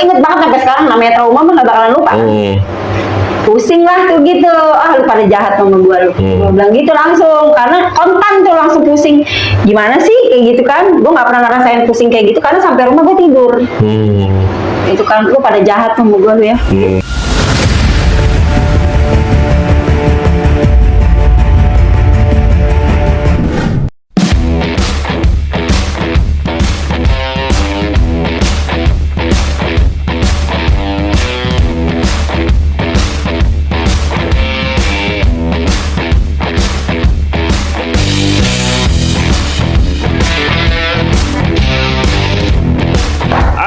inget banget sampai sekarang, namanya trauma mah nggak bakalan lupa. Pusing lah tuh gitu, lu pada jahat sama gue lu. Gue bilang gitu langsung, karena kontan tuh langsung pusing. Gimana sih kayak gitu kan? Gue nggak pernah ngerasain pusing kayak gitu karena sampai rumah gue tidur. Itu kan lu pada jahat sama gue lu ya.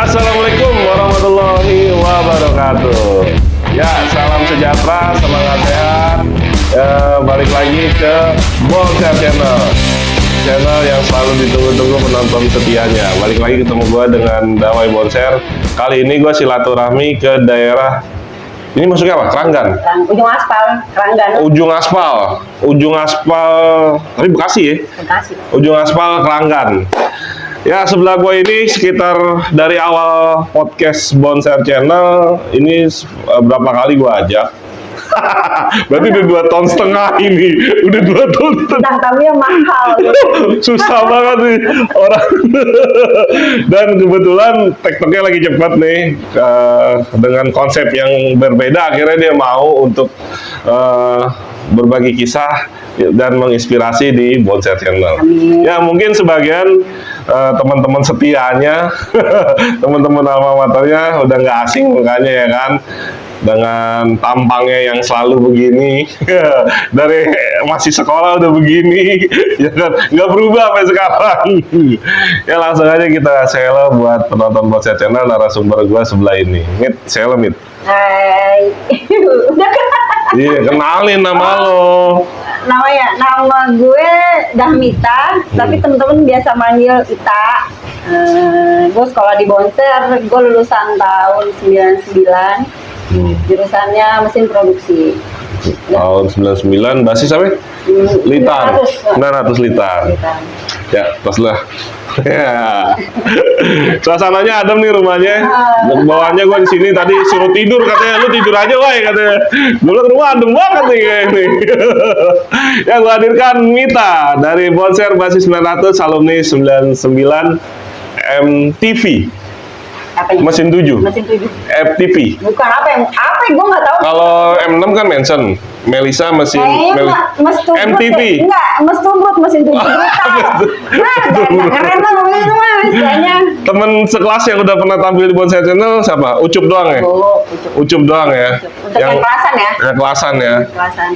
Assalamualaikum warahmatullahi wabarakatuh. Ya, salam sejahtera, semangat sehat. Balik lagi ke Bonser Channel, channel yang selalu ditunggu-tunggu penonton setianya. Balik lagi ketemu gue dengan Dawai Bonser. Kali ini gue silaturahmi ke daerah. Ini masuknya apa? Keranggan? Ujung aspal, Keranggan. Ujung aspal. Tapi Bekasi ya? Bekasi. Ujung aspal Keranggan. Ya, sebelah gue ini sekitar dari awal podcast Bonser Channel ini berapa kali gue ajak. Berarti udah 2,5 ton ini. Udah 2 ton. Bintang tamunya mahal. Susah banget nih orang. Dan kebetulan TikToknya lagi cepat nih. Dengan konsep yang berbeda, akhirnya dia mau untuk berbagi kisah dan menginspirasi di Bonser Channel. Amin. Ya, mungkin sebagian teman-teman setianya, teman-teman alma maternya udah nggak asing mukanya ya kan, dengan tampangnya yang selalu begini. Dari masih sekolah udah begini, ya kan, nggak berubah sampai sekarang. Ya, langsung aja kita say hello buat penonton Bonser Channel, narasumber gua sebelah ini. Mit, say hello, Mit. Hai. Udah kan? Iya, kenalin nama lo. Nama gue Dahmita, tapi temen-temen biasa manggil Ita. Gue sekolah di Bonser, gue lulusan tahun 99, jurusannya mesin produksi. Tahun 99, basis apa? Litar, 900 litar. Ya, pas lah. Ya. Suasananya adem nih rumahnya. Bawahnya gue di sini tadi suruh tidur, katanya lu tidur aja woi, katanya. Gue bilang rumah adem banget nih kayak ini. Ya, gue hadirkan Mita dari Bonser basis 900 alumni 99 MTV. Apanya? Mesin 7. Mesin 7. FTP. Bukan apa gue nggak tahu. Kalau M6 kan Manson. Melisa mesin Mas Tubrut MTV. Ya? Enggak, Mas Tubrut mesin 7 brutal. Nah, keren banget itu mah istilahnya. Temen sekelas yang udah pernah tampil di Bonser Channel siapa? Ucup doang ya? Ucup doang ya? Untuk yang kelasan ya? Yang kelasan ya? Kelasan.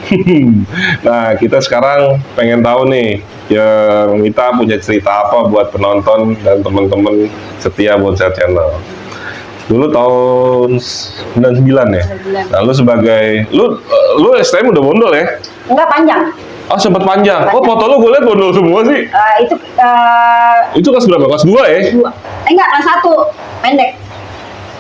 Nah, kita sekarang pengen tahu nih, yang Mita punya cerita apa buat penonton dan teman-teman setia Bonser Channel. Dulu tahun 99 ya? 99. Nah, lu sebagai, lu STM udah bondol ya? Enggak, panjang. Oh, sempat panjang. Oh, foto lu gue liat bondol semua sih. Itu kelas berapa? Kelas 2 ya? 2. Enggak, kelas 1. Pendek.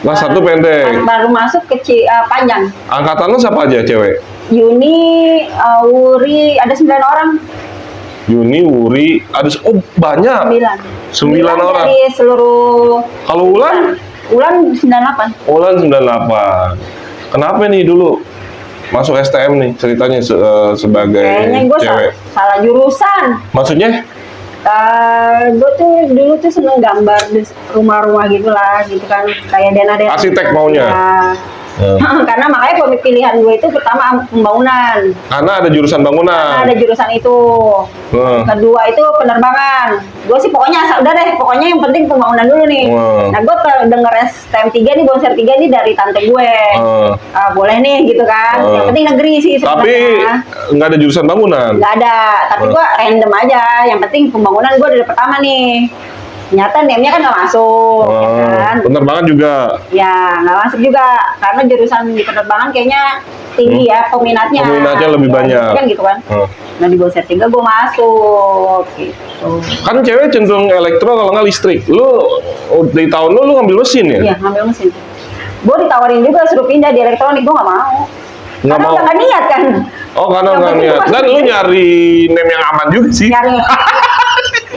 Kelas 1 pendek. Baru masuk kecil, panjang. Angkatan lu siapa aja cewek? Yuni, Wuri, ada 9 orang. Yuni, Wuri, ada banyak. 9 orang. Dari seluruh. Kalau Ulan? Ulan 98. Ulan 98. Kenapa nih dulu masuk STM nih ceritanya sebagai kayaknya gue cewek? salah jurusan. Maksudnya? Gue tuh dulu tuh seneng gambar di rumah-rumah gitulah, gitu kan, kayak dena-dena. Arsitek maunya? Ya. Karena makanya pilihan gue itu pertama pembangunan. Karena ada jurusan bangunan. Karena ada jurusan itu. Kedua itu penerbangan. Gue sih pokoknya udah deh, pokoknya yang penting pembangunan dulu nih. Nah, gue denger STM 3 nih, Bonser 3 nih dari tante gue. Boleh nih gitu kan. Yang penting negeri sih sebenarnya. Tapi nggak ada jurusan bangunan. Nggak ada. Tapi gue random aja. Yang penting pembangunan gue dari pertama nih. Ternyata NEM-nya kan nggak masuk, ya kan? Penerbangan juga? Ya, nggak masuk juga. Karena jurusan di penerbangan kayaknya tinggi ya, peminatnya. Peminatnya lebih banyak. Kan gitu kan. Nah, di Bonser 3 gue masuk, gitu. Kan cewek cenderung elektro kalau nggak listrik. Lu, di tahun lu ngambil mesin ya? Iya, ngambil mesin. Gue ditawarin juga suruh pindah di elektronik, gue nggak mau. Nggak mau? Karena nggak niat kan. Oh, karena nggak niat. Dan lu nyari NEM yang aman juga sih. Nyari.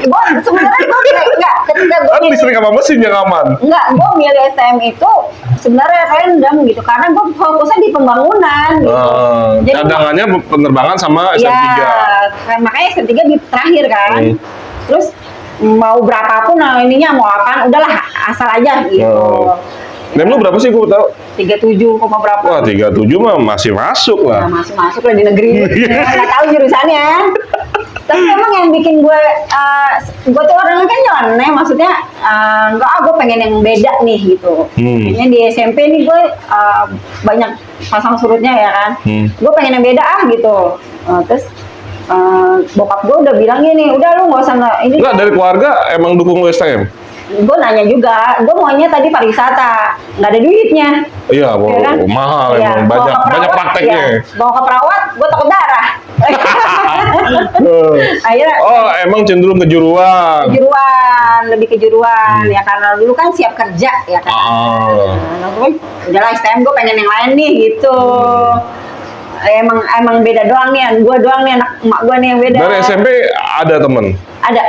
Gue sebenarnya gue enggak ketika gue Kan listrik sama mesin yang aman. enggak, gue milih STM itu sebenarnya random gitu karena gue fokusnya di pembangunan gitu. Jadi Cadangannya penerbangan sama ya, SM3. kan, makanya SM3 di terakhir kan. Terus mau berapapun nah ininya mau apaan, udahlah asal aja gitu. Nem lu berapa sih gue tahu? 37, berapa? Wah 37 mah masih masuk Nah, lah. masuk lah di negeri. Nggak tahu jurusannya. Tapi emang yang bikin gue tuh orangnya kan nyeleneh, maksudnya enggak, gue pengen yang beda nih gitu. Kayaknya di SMP nih gue banyak pasang surutnya ya kan. Gue pengen yang beda gitu. Terus bokap gue udah bilang gini, udah lu nggak usah ini. Enggak, dari keluarga emang dukung lu STM? Gue nanya juga, gue maunya tadi pariwisata, nggak ada duitnya. Iya, Ya kan? mahal Iya, emang, bawa ke banyak perawat, prakteknya. iya. Bawa ke perawat, gue takut darah. Akhirnya Emang cenderung kejuruan. lebih kejuruan ya karena dulu kan siap kerja ya kan. Nah, gue udahlah STM gue pengen yang lain nih gitu. Emang beda doang nih, gue doang nih anak emak gue nih yang beda. Dari SMP ada temen? Ada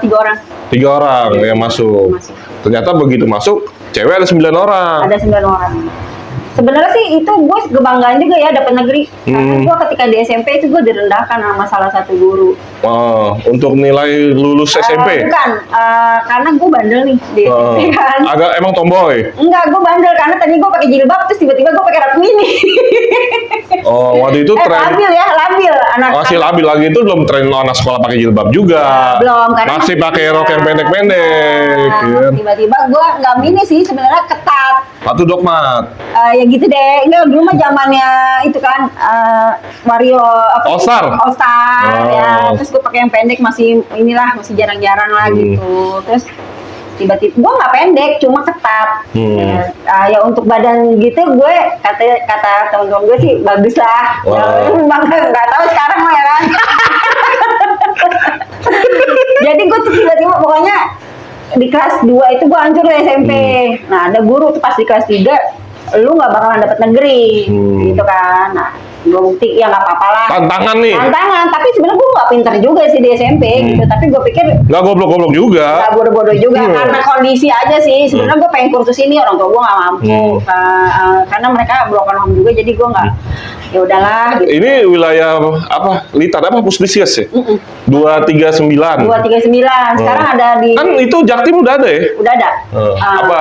3 orang. 3 orang yang masuk. Ternyata begitu masuk, cewek ada 9 orang. Ada 9 orang. Sebenarnya sih itu gue kebanggaan juga ya dapat negeri. Karena gue ketika di SMP itu gue direndahkan sama salah satu guru. Untuk nilai lulus SMP? Bukan, karena gue bandel nih di SMP kan. Agak emang tomboy? Enggak, gue bandel karena tadi gue pakai jilbab terus tiba-tiba gue pakai rok mini. Waktu itu tren. Labil anak. Masih labil lagi itu belum tren anak sekolah pakai jilbab juga. Belum, karena masih pakai rok yang pendek-pendek. Nah, tiba-tiba gue nggak mini sih, sebenarnya ketat. Satu dogmat. Ya gitu deh. Enggak, dulu mah zamannya itu kan Mario All Star. Ya. Terus gue pakai yang pendek masih jarang-jarang lah gitu. Terus tiba-tiba gue nggak pendek, cuma ketat. Ya untuk badan gitu gue kata teman-teman gue sih bagus lah. Nggak tahu sekarang mah ya kan. Jadi gue tuh tiba-tiba pokoknya di kelas 2 itu gue hancur di SMP. Nah ada guru tuh pas di kelas 3, lu nggak bakalan dapet negeri gitu kan. Nah gue bukti ya nggak apa-apa lah. Tantangan nih. Tantangan, tapi sebenarnya gue nggak pinter juga sih di SMP gitu. Tapi gue pikir nggak goblok-goblok juga. nggak bodoh-bodoh juga karena kondisi aja sih. Sebenarnya gue pengen kursus ini, orang tua gue nggak mampu. Karena mereka broken home juga, jadi gue nggak. Ya udahlah. Gitu. Ini wilayah apa? Litar apa? Puslisias ya? 239. 239. Sekarang ada di. Kan itu Jaktim udah ada ya? Udah ada. Apa?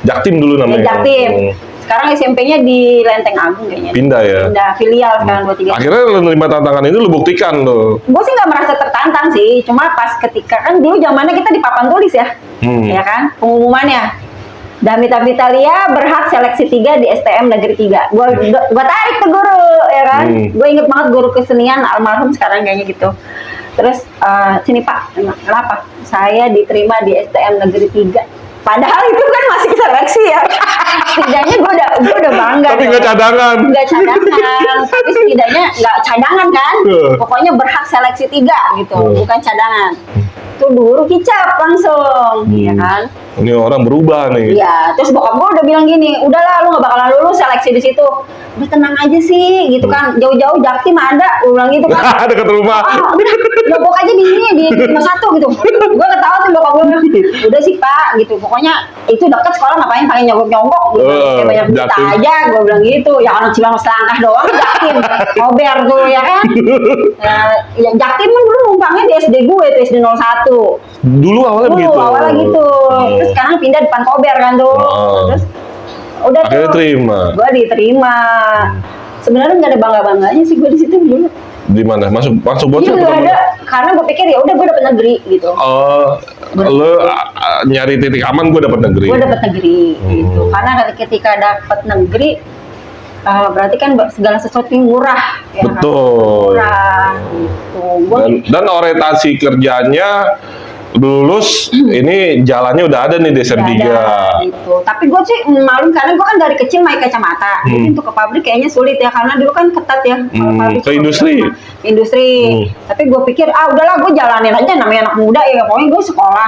Jaktim dulu namanya. Jaktim. Sekarang SMP-nya di Lenteng Agung kayaknya. Pindah ya? Pindah filial sekarang 23. Akhirnya lu nerima tantangan itu lu buktikan lo. Gue sih nggak merasa tertantang sih, cuma pas ketika kan dulu zamannya kita di papan tulis ya, ya kan pengumumannya. Damita Vitalia berhak seleksi 3 di STM Negeri 3. Gue tarik ke guru, ya kan. Gue inget banget guru kesenian almarhum sekarang kayaknya gitu. Terus sini Pak, kenapa? Saya diterima di STM Negeri 3. Padahal itu kan masih seleksi ya. Setidaknya gue udah bangga. Tapi nggak cadangan. Nggak cadangan. Tapi setidaknya nggak cadangan kan. Pokoknya berhak seleksi 3 gitu, bukan cadangan. Itu guru kicap langsung, ya kan. Ini orang berubah nih. Iya, terus bokap gue udah bilang gini, udahlah lu gak bakalan lulus seleksi di situ. Udah tenang aja sih, gitu kan. Jauh-jauh Jaktim ada, gue bilang gitu kan. Dekat rumah. Nyobok aja di sini di 51 gitu. Gue ketawa tuh bokap gue bilang, udah sih Pak, gitu. Pokoknya itu deket sekolah ngapain pakai nyogok-nyogok gitu. Kayak banyak duit aja, gue bilang gitu. Ya orang Cilang selangkah doang Jaktim. Kober tuh ya kan. Ya Jaktim kan dulu numpangnya di SD gue, itu SD 01. Dulu awalnya begitu. Awalnya gitu. Terus sekarang pindah depan Kober kan tuh. Terus udah akhirnya tuh. terima. Gue diterima. Sebenarnya nggak ada bangga-bangganya sih gue di situ dulu. Di mana? Masuk bocor? Iya nggak ada. Karena gue pikir ya udah gue dapet negeri gitu. Lo nyari titik aman, gue dapet negeri. Gue dapet negeri gitu. Karena ketika dapet negeri berarti kan segala sesuatu yang murah. Ya, betul. Murah gitu. Dan orientasi kerjanya lulus ini jalannya udah ada nih di SM3 gitu. Tapi gue sih malu karena gue kan dari kecil main kacamata. Jadi untuk ke pabrik kayaknya sulit ya karena dulu kan ketat ya. Ke industri. Tapi gue pikir udahlah gue jalanin aja, namanya anak muda ya pokoknya gue sekolah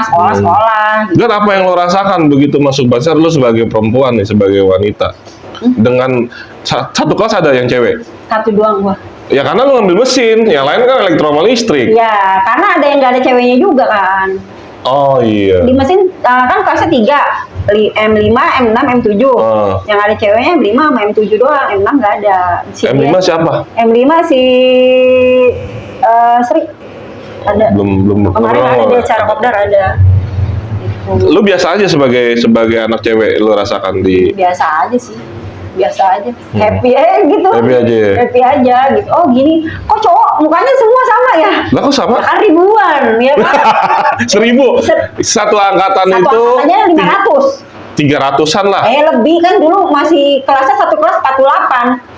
gitu. Dan apa yang lo rasakan begitu masuk Basar, lo sebagai perempuan nih, sebagai wanita dengan satu kelas ada yang cewek? Satu doang gue. Ya karena lu ngambil mesin, yang lain kan elektro sama listrik. Ya, karena ada yang nggak ada ceweknya juga kan. Oh iya. Di mesin kan kelasnya 3, M5, M6, M7. Yang ada ceweknya M5 sama M7 doang, M6 nggak ada. M5 siapa? M5 si Sri. Ada. Belum. Kemarin ada di acara kopdar ada. Gitu. Lu biasa aja sebagai anak cewek, lu rasakan di... Biasa aja sih. Biasa aja. Happy aja gitu. Happy aja ya? Happy aja gitu. Oh gini, kok cowok mukanya semua sama ya? Lah kok sama? Kan ribuan, ya kan? 1000. Satu angkatan Satu itu angkatannya 500. 300-an lah. Lebih kan dulu masih kelasnya satu kelas 48.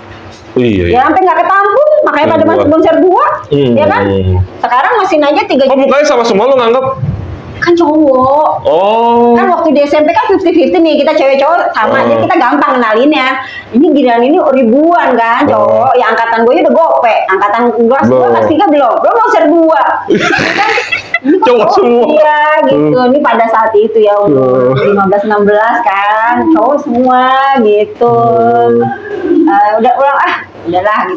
Iya. Ya sampai nggak ketampung, makanya pada masuk konser 2, ya kan? Sekarang mesin aja 3 Oh, mukanya sama semua lu nganggap? kan cowok. Oh. Kan waktu di SMP kan 50-50 nih, kita cewek cowok sama, jadi kita gampang kenalinnya. Ini giliran ini ribuan kan cowok, ya angkatan gue udah gope, angkatan kelas gue kelas 3 belum konser 2. Kan, Cowok semua. Iya gitu, ini pada saat itu ya umur 15-16 kan, cowok semua gitu. Udahlah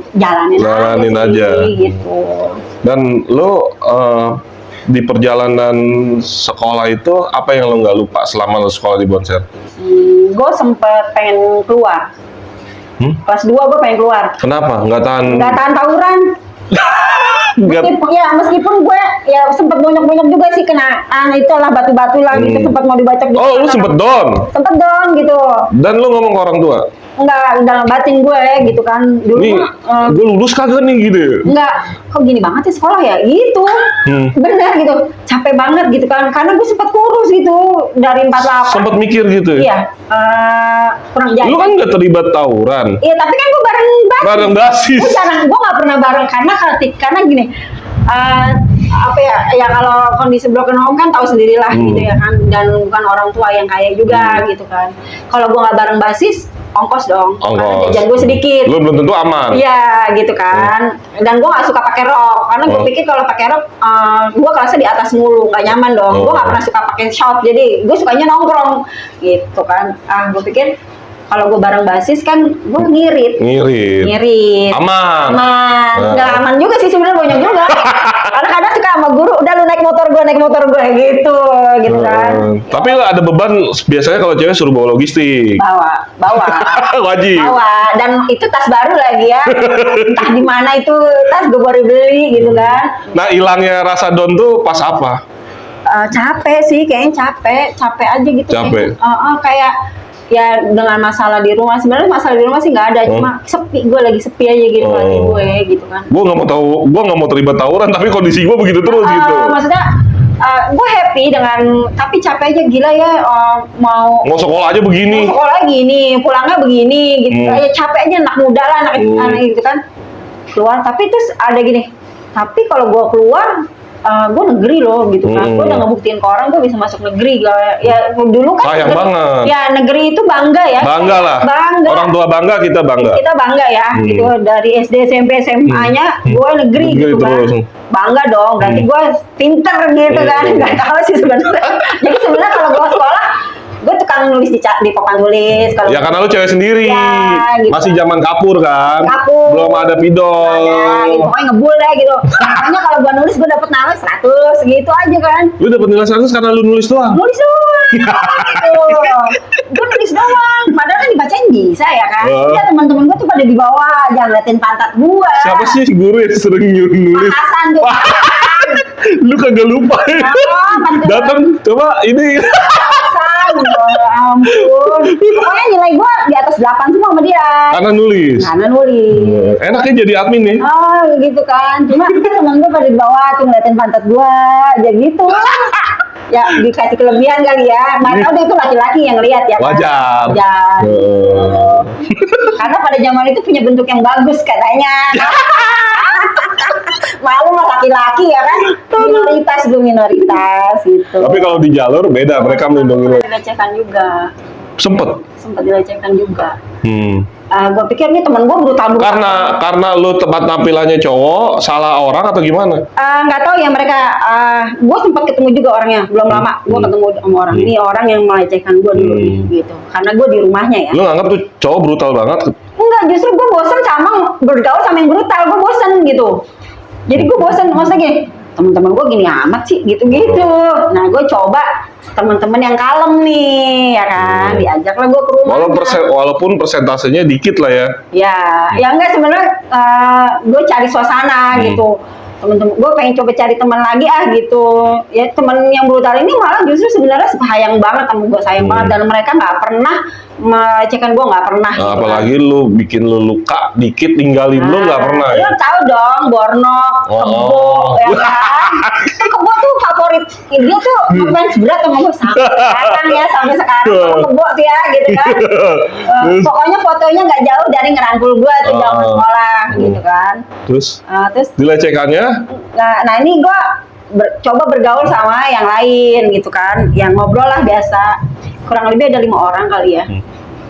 gitu, jalanin aja. Sih, gitu. Dan lo di perjalanan sekolah itu apa yang lo nggak lupa selama lo sekolah di Bonser? Gue sempet pengen keluar. Kelas 2 gue pengen keluar. Kenapa? Nggak tahan tawuran. Meskipun gue ya sempet bonyok-bonyok juga sih kena itulah batu-batu lah gitu, sempet mau dibacok gitu. Oh, lu sempet down? Sempet down gitu. Dan lu ngomong ke orang tua? Enggak, dalam batin gue gitu kan. Dulu nih, gue lulus kagak nih gitu? Enggak, kok gini banget sih sekolah ya? Gitu. Bener gitu. Capek banget gitu kan. Karena gue sempet kurus gitu. Dari 48. Sempet mikir gitu? Iya. Kurang jadi. Lu kan gak terlibat tawuran? Iya, tapi kan gue bareng basis. Gue gak pernah bareng. Karena gini. Ya kalau kondisi broken home kan tahu sendirilah gitu ya kan, dan bukan orang tua yang kaya juga gitu kan. Kalau gue nggak bareng basis, ongkos dong, karena jajan gue sedikit. Lu belum tentu aman. Iya gitu kan. Dan gue nggak suka pakai rok, karena gue pikir kalau pakai rok gue kelasnya di atas mulu, nggak nyaman dong. Gue nggak pernah suka pakai short, jadi gue sukanya nongkrong gitu kan. Gue pikir kalau gue bareng basis kan gue ngirit. Aman. Nggak aman juga sih sebenarnya, banyak juga. Karena kadang suka sama guru, udah lu naik motor gue gitu kan. Tapi ada beban biasanya kalau cewek suruh bawa logistik. Bawa. Wajib. Bawa, dan itu tas baru lagi ya. Entah di mana itu tas gue baru beli gitu kan. Nah, hilangnya rasa down tuh pas apa? Capek sih, kayaknya capek aja gitu. Capek. Kayak ya dengan masalah di rumah, sebenarnya masalah di rumah sih nggak ada, cuma gue lagi sepi aja gitu hati gue gitu kan. Gue nggak mau terlibat tawuran, tapi kondisi gue begitu terus gitu. Maksudnya gue happy dengan, tapi capek aja gila ya, mau sekolah aja begini. Pulangnya begini gitu. Ya capek aja, anak muda lah, anak gitu kan. Keluar, tapi terus ada gini. Tapi kalau gue keluar, gue negeri loh gitu kan. Gue udah ngebuktiin ke orang gue bisa masuk negeri. Ya dulu kan sayang banget. Ya negeri itu bangga ya. Bangga lah. Orang tua bangga, kita bangga. Kita bangga ya gitu. Dari SD, SMP, SMA-nya gue negeri gitu kan. Bangga dong. Berarti gue pinter gitu kan. Gak tahu sih sebenarnya. Jadi sebenarnya kalau gue sekolah, gue tukang nulis di papan tulis. Ya karena lu cewek sendiri, ya, gitu. Masih zaman kapur kan, belum ada pidol. Gitu. Pokoknya ngebul deh gitu. Makanya kalau gue nulis, gue dapet nilai 100 gitu aja kan. Lu dapet nilai 100 karena lu nulis doang? Nulis doang. Gue nulis doang. Padahal kan dibacain bisa ya kan. Iya, teman-teman gue tuh pada di bawah, jangan liatin pantat gue. Siapa sih guru yang sering nyuruh nulis? Pak Hasan tuh. Lu kagak lupa ya? Datang, coba ini. Ya ampun. Pokoknya nilai gue di atas 8 semua sama dia. Karena nulis. Enaknya jadi admin nih. Gitu kan. Cuma teman gue pada di bawah tuh ngeliatin pantat gue aja gitu. Ya dikasih kelebihan kali ya. Nggak tahu deh itu laki-laki yang lihat ya. Wajar. Karena pada zaman itu punya bentuk yang bagus katanya. Malu mah laki-laki ya kan, minoritas gitu. Tapi kalau di jalur beda, mereka melindungi lo. Dilecehkan juga. Sempet Dilecehkan juga. Gue pikir nih temen gue brutal. Karena lu tempat tampilannya cowok, salah orang atau gimana? Nggak tahu ya mereka. Gue sempat ketemu juga orangnya, belum lama. Gue ketemu sama orang ini, orang yang melecehkan gue dulu gitu. Karena gue di rumahnya ya. Lu nganggap tuh cowok brutal banget? Enggak, justru gue bosen sama bergaul sama yang brutal, gue bosen gitu. Jadi gue bosen, maksudnya gini, teman-teman gue gini amat sih gitu-gitu. Nah gue coba teman-teman yang kalem nih, ya kan, diajaklah gue ke rumah. Walaupun persentasenya dikit lah ya. Ya enggak sebenarnya gue cari suasana gitu. Temen-temen gue pengen coba cari teman lagi gitu. Ya teman yang brutal ini malah justru sebenarnya sayang banget sama gue, sayang banget, dan mereka nggak pernah melecehkan gue, nggak pernah. Gitu Apalagi lu bikin lu luka dikit tinggalin lu nggak pernah. Lu tahu dong Bornok, Kebo, ya kan? Kebo tuh favorit dia tuh ngefans berat sama gue sampai sekarang Kebo tuh ya gitu kan. Pokoknya fotonya nggak jauh dari ngerangkul gue tuh zaman sekolah gitu kan. Terus dilecehkannya? Nah ini gue coba bergaul sama yang lain gitu kan, yang ngobrol lah biasa, kurang lebih ada 5 orang kali ya.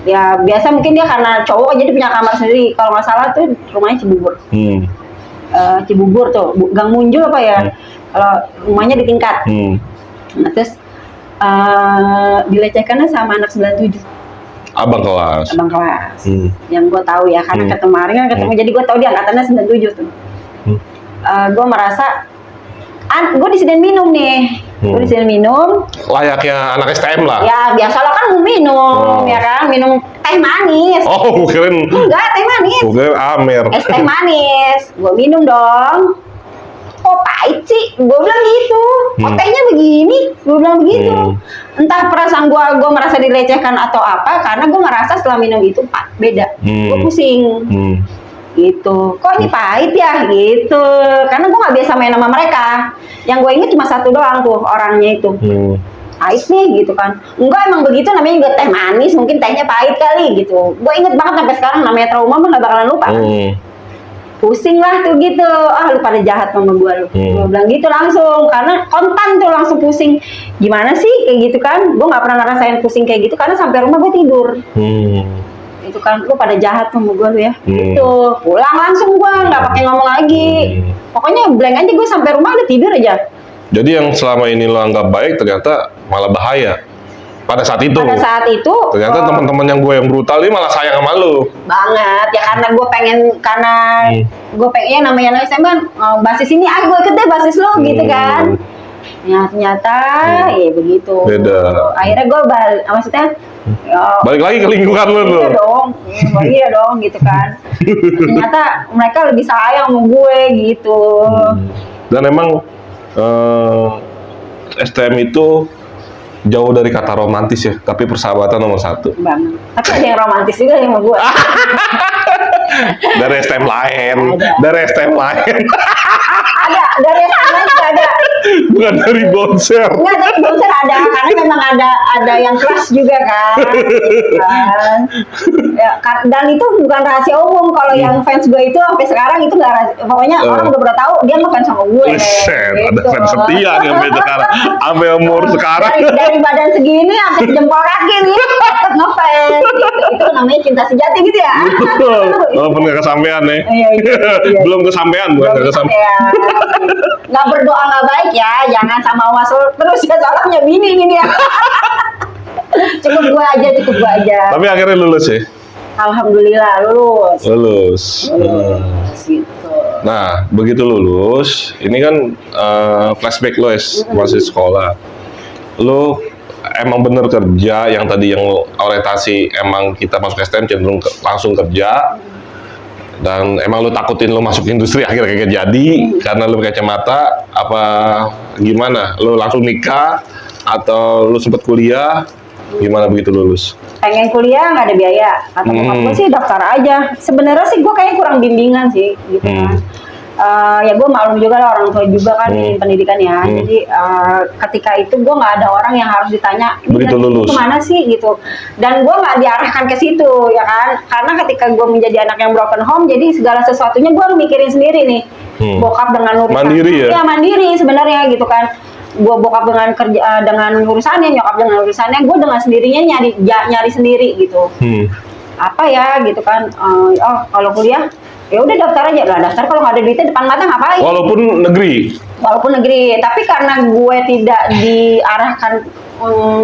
Ya biasa mungkin dia karena cowok jadi punya kamar sendiri, kalau nggak salah tuh rumahnya Cibubur. Cibubur tuh, Gang Munjul apa ya, kalau rumahnya di tingkat. Nah terus dilecehkannya sama anak 97. Abang kelas. Yang gue tahu ya, karena kemarin kan ketemu, jadi gue tahu dia angkatannya 97 tuh. Gue merasa gue disediain minum nih, layaknya anak STM lah ya, biasalah kan mau minum, ya kan, minum teh manis. Keren. Enggak, teh manis, keren Amer, es teh manis, gue minum dong. Kok pahit sih, gue bilang gitu. Kok tehnya begini, gue bilang begitu. Entah perasaan gue merasa dilecehkan atau apa, karena gue ngerasa setelah minum itu beda, gue pusing. Gitu, kok ini pahit ya gitu, karena gue nggak biasa main sama mereka. Yang gue inget cuma satu doang tuh orangnya itu, pahit nih gitu kan. Enggak, emang begitu, namanya juga teh manis, mungkin tehnya pahit kali gitu. Gue inget banget sampai sekarang, namanya trauma mah nggak bakalan lupa. Pusing lah tuh gitu, lu pada jahat sama gue lu. Gue bilang gitu langsung, karena kontan tuh langsung pusing. Gimana sih kayak gitu kan? Gue nggak pernah ngerasain pusing kayak gitu, karena sampai rumah gue tidur. Itu kan, lu pada jahat sama gue lu ya. Gitu, pulang langsung gue, nggak pakai ngomong lagi. Pokoknya blank aja, gue sampai rumah udah tidur aja. Jadi yang selama ini lo anggap baik ternyata malah bahaya. Pada saat itu ternyata teman-teman yang gue yang brutal ini malah sayang sama lu banget ya, karena gue pengen, namanya anak SMA kan, basis ini gue ikut deh basis lo gitu kan. Ya ternyata ya begitu. Beda. Akhirnya gue maksudnya balik lagi ke lingkungan lu tuh. Iya dong gitu kan. Ternyata mereka lebih sayang sama gue gitu. Dan emang STM itu jauh dari kata romantis ya, tapi persahabatan nomor 1. Banget. Tapi ada yang romantis juga sama gue. Dari STM lain. Ada, dari STM lain juga ada. Bukan dari Bonser. Enggak, tapi Bonser ada, karena memang ada yang kelas juga kan. Ya, dan itu bukan rahasia umum. Kalau yang fans gue itu sampai sekarang itu nggak rahasia. Pokoknya orang udah pernah tahu dia ngefans sama gue. Ada fans setia nih sampai sekarang, sampai umur sekarang. Dari badan segini sampai jempol kaki nih tetap ngefans. Itu namanya cinta sejati gitu ya. Betul. Walaupun nggak kesampean nih. Iya. Belum kesampean, bukan nggak kesampean. Nggak berdoa nggak baik ya, jangan sama wasul terus ya, soalnya bini ya. Cukup gua aja. Tapi akhirnya lulus ya? Alhamdulillah lulus. Gitu. Nah, begitu lulus, ini kan flashback lo masih sekolah. Lo emang bener kerja yang tadi yang orientasi emang kita masuk STM cenderung langsung kerja. Dan emang lu takutin lu masuk industri akhirnya kagak jadi karena lu kacamata, apa gimana? Lu langsung nikah atau lu sempet kuliah? Gimana begitu lulus? Pengen kuliah nggak ada biaya, kata bokap gue sih daftar aja. Sebenarnya sih gue kayaknya kurang bimbingan sih gitu kan. Ya gue maklum juga lah, orang tua juga kan pendidikan ya. Jadi ketika itu gue nggak ada orang yang harus ditanya begitu lulus kemana sih gitu. Dan gue nggak diarahkan ke situ ya kan. Karena ketika gue menjadi anak yang broken home, jadi segala sesuatunya gue mikirin sendiri nih. Bokap dengan urusan mandiri ya? Ya mandiri sebenarnya gitu kan. Gue bokap dengan kerja dengan urusannya, nyokap dengan urusannya, gue dengan sendirinya nyari sendiri gitu. Apa ya gitu kan. Kalau kuliah ya udah daftar aja lah, daftar kalau nggak ada duitnya depan mata ngapain? Walaupun negeri. Walaupun negeri, tapi karena gue tidak diarahkan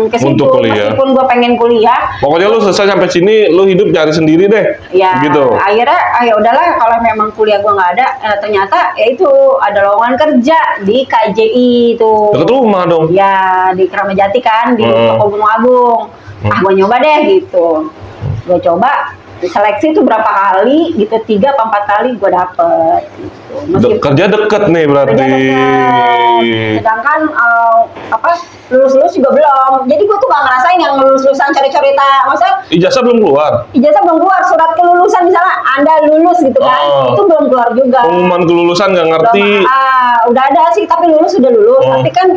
ke situ, Untuk kuliah. meskipun gue pengen kuliah. Pokoknya lu selesai sampai sini, lu hidup cari sendiri deh. Ya, Gitu. akhirnya, ya udahlah kalau memang kuliah gue nggak ada, ternyata ya itu ada lowongan kerja di KJI itu. Deket rumah dong. Ya di Kramat Jati kan, di Toko Gunung Agung. Gue nyoba deh gitu. Gue coba seleksi itu berapa kali gitu, 3 apa 4 kali gue dapet gitu. Kerja deket nih berarti. Kerja deket. Sedangkan lulus-lulus juga belum. Jadi gue tuh gak ngerasain yang lulus-lulusan coret-coreta. Maksudnya Ijazah belum keluar. ijazah belum keluar, surat kelulusan misalnya Anda lulus gitu kan, itu belum keluar juga. Pengumuman kelulusan nggak ngerti. Udah ada sih, tapi lulus sudah lulus. Tapi kan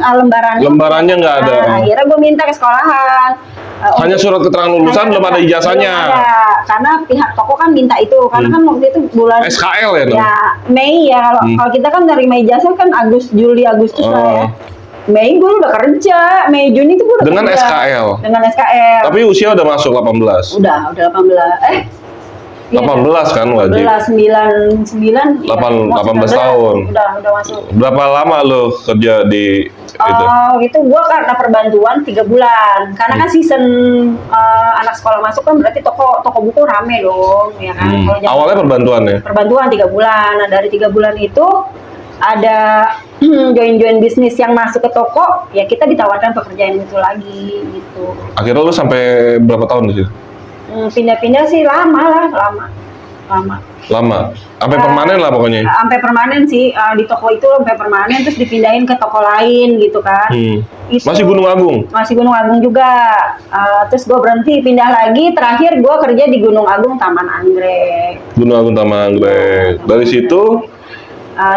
Lembarannya nggak ada. Akhirnya gue minta ke sekolahan. Hanya surat keterangan lulusan, belum ada ijazahnya. Belum ada, karena pihak toko kan minta itu, karena kan waktu itu bulan SKL ya, dong? ya Mei ya, kalau kita kan dari Mei ijazah kan Juli Agustus lah ya. Mei gue udah kerja, Mei Juni itu gue udah Dengan kerja. SKL. Dengan SKL. Tapi usia udah masuk 18. Udah 18. 18 kan wajib. 9 18 tahun. Udah masuk. Berapa lama lo kerja di itu? Itu gue karena perbantuan 3 bulan. Karena kan season anak sekolah masuk kan berarti toko buku rame dong, ya kan. Kalau zaman- Awalnya perbantuan ya? Perbantuan 3 bulan. Nah, dari 3 bulan itu ada join bisnis yang masuk ke toko, ya kita ditawarkan pekerjaan itu lagi gitu. Akhirnya lo sampai berapa tahun di situ? Pindah-pindah sih lama. Lama? Sampai permanen lah pokoknya? Sampai permanen sih, di toko itu sampai permanen, terus dipindahin ke toko lain gitu kan. Itu, Masih Gunung Agung? Masih Gunung Agung juga. Terus gue berhenti, pindah lagi, terakhir gue kerja di Gunung Agung Taman Anggrek. Gunung Agung Taman Anggrek. Dari situ,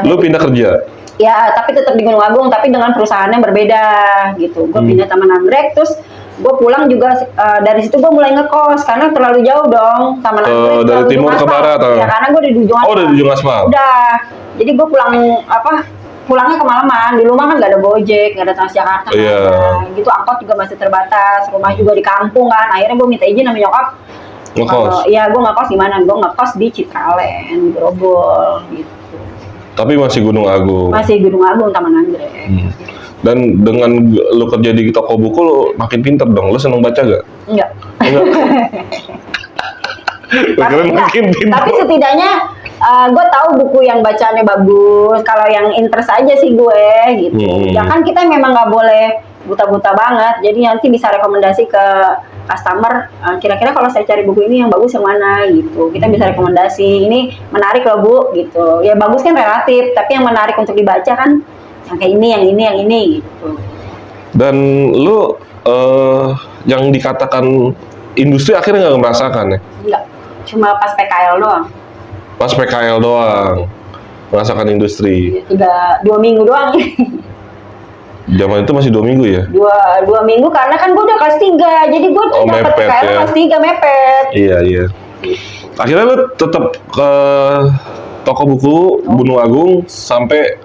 lo pindah kerja? Ya, tapi tetap di Gunung Agung, tapi dengan perusahaan yang berbeda gitu. Gue pindah Taman Anggrek, terus gue pulang juga dari situ gue mulai ngekos karena terlalu jauh dong Taman Anggrek. Dari timur ke barat atau? Ya, karena gue di ujung aspal. Oh, dari ujung aspal. Udah. Jadi gue pulangnya kemalaman. Di rumah kan gak ada Gojek, gak ada Transjakarta. Gitu, angkot juga masih terbatas. Rumah juga di kampung kan. Akhirnya gue minta izin sama nyokap. Ngekos? Iya, gue ngekos di mana? Gue ngekos di Citraland, di Grogol gitu. Tapi masih Gunung Agung? Masih Gunung Agung, Taman Anggrek. Dan dengan lo kerja di toko buku, lo makin pinter dong. Lo seneng baca gak? Enggak. Tapi setidaknya gue tahu buku yang bacaannya bagus. Kalau yang interest aja sih gue gitu. Ya kan kita memang nggak boleh buta-buta banget. Jadi nanti bisa rekomendasi ke customer. Kira-kira kalau saya cari buku ini yang bagus yang mana gitu. Kita bisa rekomendasi. Ini menarik loh Bu gitu. Ya bagus kan relatif. Tapi yang menarik untuk dibaca kan yang kayak ini, yang ini gitu. Dan lu yang dikatakan industri akhirnya nggak merasakan ya? Enggak, cuma pas PKL doang. Pas PKL doang merasakan industri. 2 minggu doang. Zaman itu masih 2 minggu ya? 2 minggu karena kan gue udah kelas 3, jadi gue dapat mepet PKL ya. kelas 3 mepet. Iya. Akhirnya lu tetap ke toko buku Gunung Agung sampai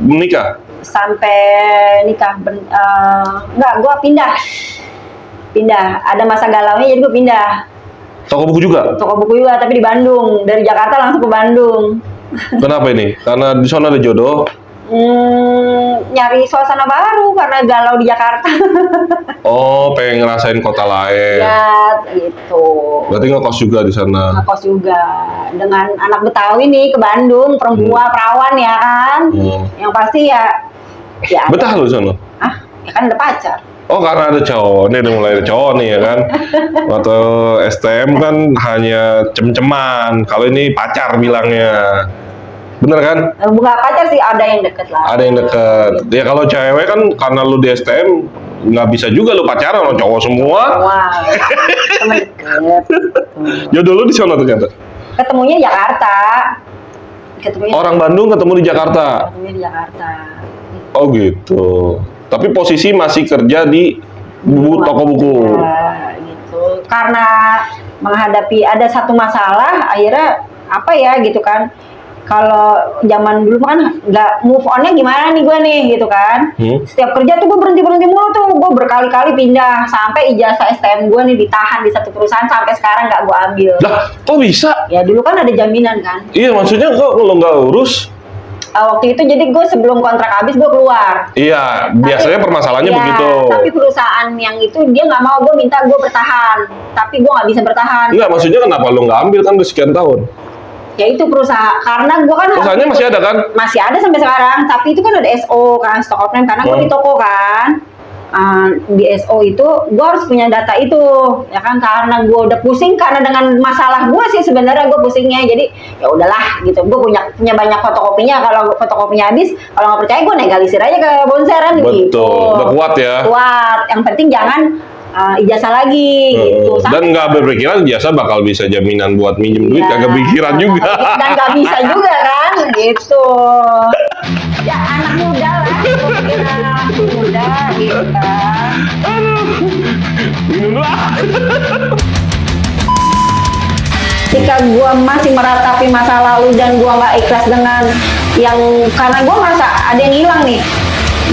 menikah? Sampai nikah, enggak, gue pindah. Ada masa galaunya jadi gue pindah. Toko buku juga? Toko buku juga, tapi di Bandung. Dari Jakarta langsung ke Bandung. Kenapa ini? Karena di sana ada jodoh? Nyari suasana baru karena galau di Jakarta. Oh, pengen ngerasain kota lain. Ya, gitu. Berarti ngekos juga di sana? Ngekos juga. Dengan anak Betawi nih ke Bandung, perempuan, perawan ya kan. Yang pasti ya betah lu di sana? Ya kan ada pacar. Oh, karena ada cowok. Ini udah mulai ada cowok nih ya kan. Waktu STM kan hanya cem-ceman. Kalau ini pacar bilangnya. Bener kan? Bukan pacar sih, ada yang deket lah. Ada yang deket. Ya kalau cewek kan karena lu di STM nggak bisa juga lu pacaran sama cowok semua. Wah, temen deket. Jodoh lu di sana ternyata? Ketemunya di Jakarta. Orang Bandung ketemu di Jakarta? Ketemunya di Jakarta. Oh gitu. Tapi posisi masih kerja di toko buku. Ya, gitu. Karena menghadapi ada satu masalah, akhirnya apa ya gitu kan. Kalau zaman dulu kan nggak move on-nya gimana nih gue nih gitu kan. Setiap kerja tuh gue berhenti mulu tuh. Gue berkali-kali pindah. Sampai ijazah STM gue nih ditahan di satu perusahaan. Sampai sekarang nggak gue ambil. Lah, kok bisa? Ya dulu kan ada jaminan kan. Iya, maksudnya kok lo nggak urus? waktu itu jadi gue sebelum kontrak habis gue keluar. Iya, biasanya permasalahannya Iya, begitu. Tapi perusahaan yang itu dia nggak mau, gue minta gue bertahan, tapi gue nggak bisa bertahan. Enggak, maksudnya kenapa lu nggak ambil kan udah sekian tahun? Ya itu perusahaan, karena gue kan Perusahaannya masih ada kan? masih ada sampai sekarang, tapi itu kan ada SO kan, stock option, karena gue di toko kan. Di SO itu gue harus punya data itu, ya kan, karena gue udah pusing karena dengan masalah gue sih sebenarnya gue pusingnya, jadi ya udahlah gitu. Gue punya banyak fotokopinya, kalau fotokopinya habis, kalau nggak percaya gue negalisir aja ke bonseran gitu. Betul, udah kuat ya. Kuat, yang penting jangan ijazah lagi gitu. Dan nggak berpikiran jasa bakal bisa jaminan buat minjem duit, kagak pikiran juga. Dan nggak bisa juga kan, gitu. Ya anak muda lah, gue pikir anak muda gitu kan. Minum lah. Ketika gue masih meratapi masa lalu dan gue nggak ikhlas dengan yang, karena gue merasa ada yang hilang nih,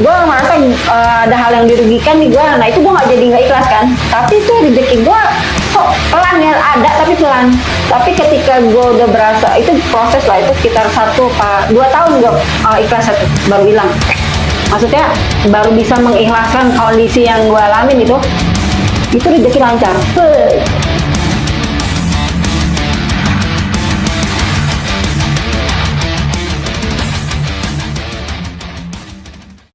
gue merasa ada hal yang dirugikan nih gue, nah itu gue nggak jadi nggak ikhlas kan. Tapi itu rezeki gue kok pelan ya, ada tapi pelan. Tapi ketika gue udah berasa, itu proses lah, itu sekitar 1-2 tahun gue ikhlas baru hilang. Maksudnya baru bisa mengikhlaskan kondisi yang gue alamin itu rezeki lancar.